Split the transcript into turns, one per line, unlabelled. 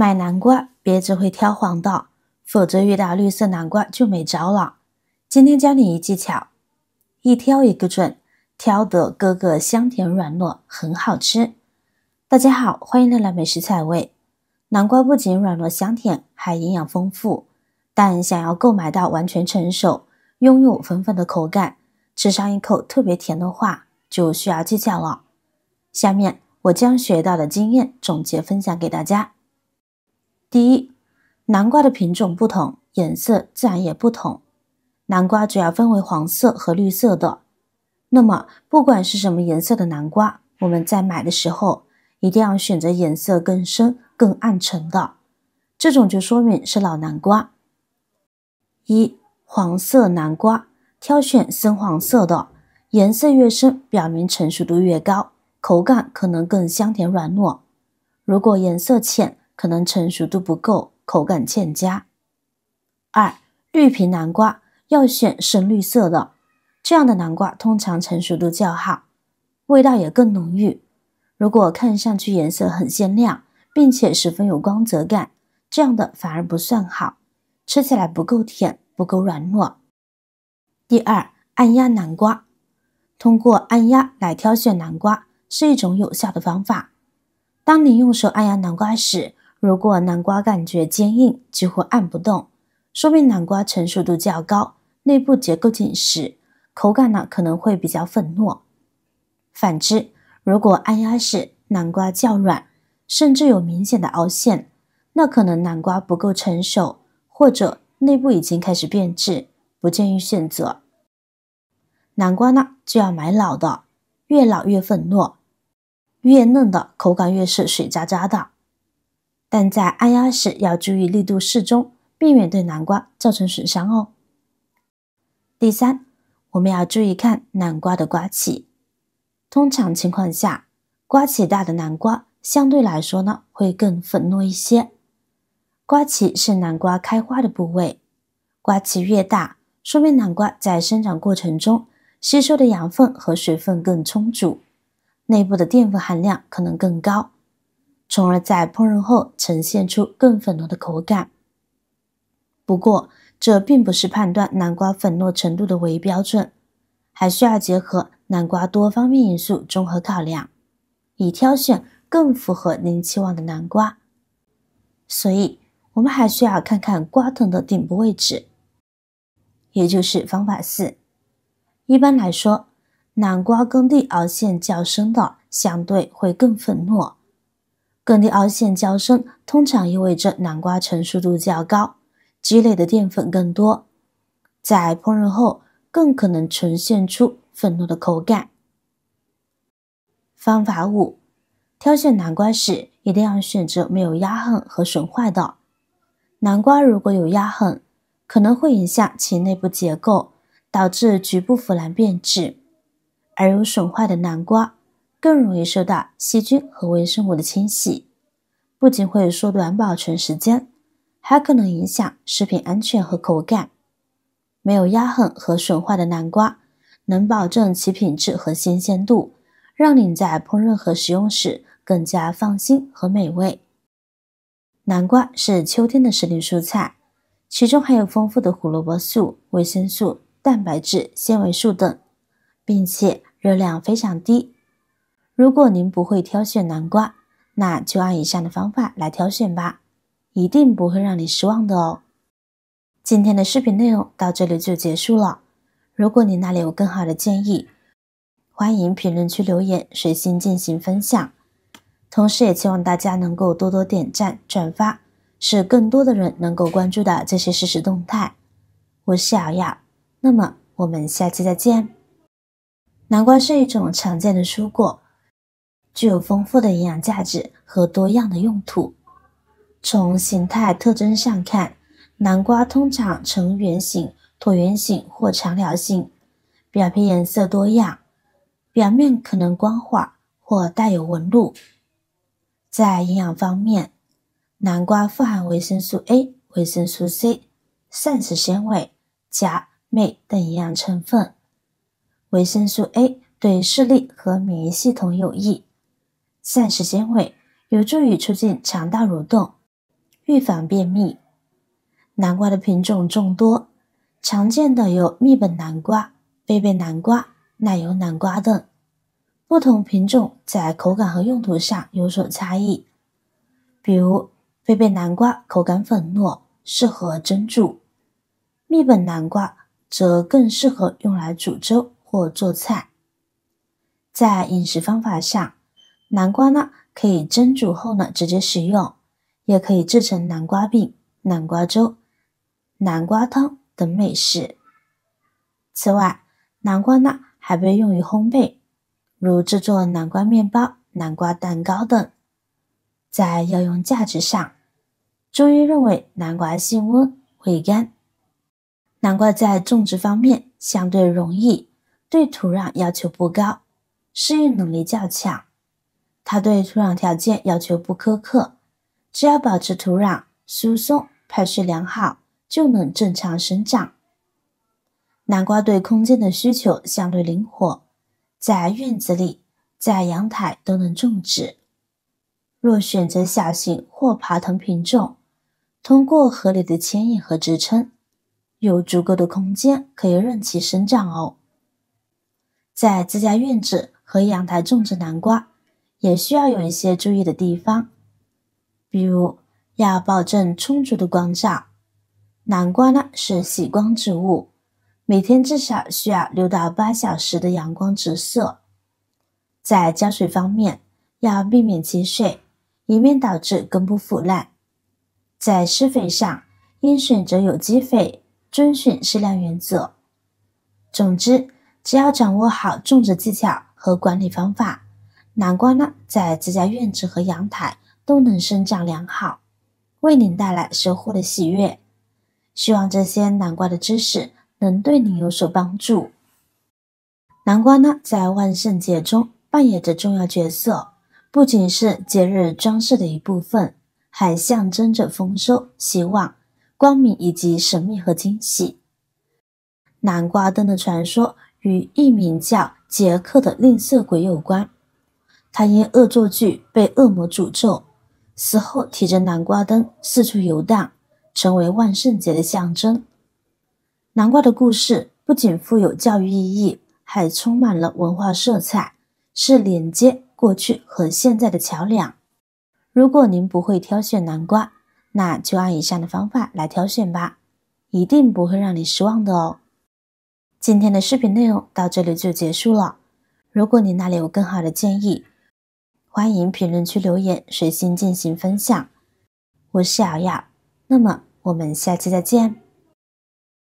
买南瓜别只会挑黄的，否则遇到绿色南瓜就没招了。今天教你一技巧，一挑一个准，挑得个个香甜软糯，很好吃。大家好，欢迎来到美食采味。南瓜不仅软糯香甜，还营养丰富，但想要购买到完全成熟，拥有粉粉的口感，吃上一口特别甜的话，就需要技巧了。下面我将学到的经验总结分享给大家。第一，南瓜的品种不同，颜色自然也不同。南瓜主要分为黄色和绿色的。那么不管是什么颜色的南瓜，我们在买的时候一定要选择颜色更深更暗沉的，这种就说明是老南瓜。一、黄色南瓜，挑选深黄色的，颜色越深表明成熟度越高，口感可能更香甜软糯。如果颜色浅，可能成熟度不够，口感欠佳。二、绿皮南瓜，要选深绿色的，这样的南瓜通常成熟度较好，味道也更浓郁。如果看上去颜色很鲜亮，并且十分有光泽感，这样的反而不算好，吃起来不够甜，不够软糯。第二，按压南瓜，通过按压来挑选南瓜是一种有效的方法。当你用手按压南瓜时，如果南瓜感觉坚硬，几乎按不动，说明南瓜成熟度较高，内部结构紧实，口感呢可能会比较粉糯。反之，如果按压时南瓜较软，甚至有明显的凹陷，那可能南瓜不够成熟，或者内部已经开始变质，不建议选择。南瓜呢就要买老的，越老越粉糯，越嫩的口感越是水渣渣的。但在按压时要注意力度适中，避免对南瓜造成损伤哦。第三，我们要注意看南瓜的瓜期。通常情况下，瓜期大的南瓜相对来说呢会更粉糯一些。瓜期是南瓜开花的部位，瓜期越大，说明南瓜在生长过程中吸收的养分和水分更充足，内部的淀粉含量可能更高，从而在烹饪后呈现出更粉糯的口感。不过，这并不是判断南瓜粉糯程度的唯一标准，还需要结合南瓜多方面因素综合考量，以挑选更符合您期望的南瓜。所以，我们还需要看看瓜藤的顶部位置，也就是方法4。一般来说，南瓜根蒂凹陷较深的相对会更粉糯。根蒂凹陷较深通常意味着南瓜成熟度较高，积累的淀粉更多，在烹饪后更可能呈现出粉糯的口感。方法5，挑选南瓜时一定要选择没有压痕和损坏的。南瓜如果有压痕，可能会影响其内部结构，导致局部腐烂变质，而有损坏的南瓜更容易受到细菌和微生物的侵袭，不仅会缩短保存时间，还可能影响食品安全和口感。没有压痕和损坏的南瓜能保证其品质和新鲜度，让您在烹饪和食用时更加放心和美味。南瓜是秋天的时令蔬菜，其中含有丰富的胡萝卜素、维生素、蛋白质、纤维素等，并且热量非常低。如果您不会挑选南瓜，那就按以上的方法来挑选吧，一定不会让你失望的哦。今天的视频内容到这里就结束了，如果你那里有更好的建议，欢迎评论区留言，随心进行分享。同时也希望大家能够多多点赞转发，使更多的人能够关注到这些实时动态。我是瑶瑶，那么我们下期再见。南瓜是一种常见的蔬果，具有丰富的营养价值和多样的用途。从形态特征上看，南瓜通常呈圆形、椭圆形或长条形，表皮颜色多样，表面可能光滑或带有纹路。在营养方面，南瓜富含维生素 A、维生素 C、膳食纤维、钾、镁等营养成分。维生素 A 对视力和免疫系统有益，膳食纤维有助于促进肠道蠕动，预防便秘。南瓜的品种众多，常见的有蜜本南瓜、贝贝南瓜、奶油南瓜等。不同品种在口感和用途上有所差异。比如贝贝南瓜口感粉糯，适合蒸煮；蜜本南瓜则更适合用来煮粥或做菜。在饮食方法上，南瓜呢可以蒸煮后呢直接食用，也可以制成南瓜饼、南瓜粥、南瓜汤等美食。此外，南瓜呢还被用于烘焙，如制作南瓜面包、南瓜蛋糕等。在药用价值上，中医认为南瓜性温、味甘。南瓜在种植方面相对容易，对土壤要求不高，适应能力较强。它对土壤条件要求不苛刻，只要保持土壤疏松、排水良好，就能正常生长。南瓜对空间的需求相对灵活，在院子里、在阳台都能种植。若选择小型或爬藤品种，通过合理的牵引和支撑，有足够的空间可以任其生长哦。在自家院子和阳台种植南瓜，也需要有一些注意的地方，比如要保证充足的光照。南瓜呢是喜光植物，每天至少需要6到8小时的阳光直射。在浇水方面，要避免积水，以免导致根部腐烂。在施肥上，应选择有机肥，遵循适量原则。总之，只要掌握好种植技巧和管理方法，南瓜呢在自家院子和阳台都能生长良好，为您带来收获的喜悦。希望这些南瓜的知识能对您有所帮助。南瓜呢在万圣节中扮演着重要角色，不仅是节日装饰的一部分，还象征着丰收、希望、光明以及神秘和惊喜。南瓜灯的传说与一名叫杰克的吝啬鬼有关，他因恶作剧被恶魔诅咒，死后提着南瓜灯四处游荡，成为万圣节的象征。南瓜的故事不仅富有教育意义，还充满了文化色彩，是连接过去和现在的桥梁。如果您不会挑选南瓜，那就按以上的方法来挑选吧，一定不会让你失望的哦。今天的视频内容到这里就结束了，如果你那里有更好的建议，欢迎评论区留言，随心进行分享。我是瑶瑶，那么我们下期再见。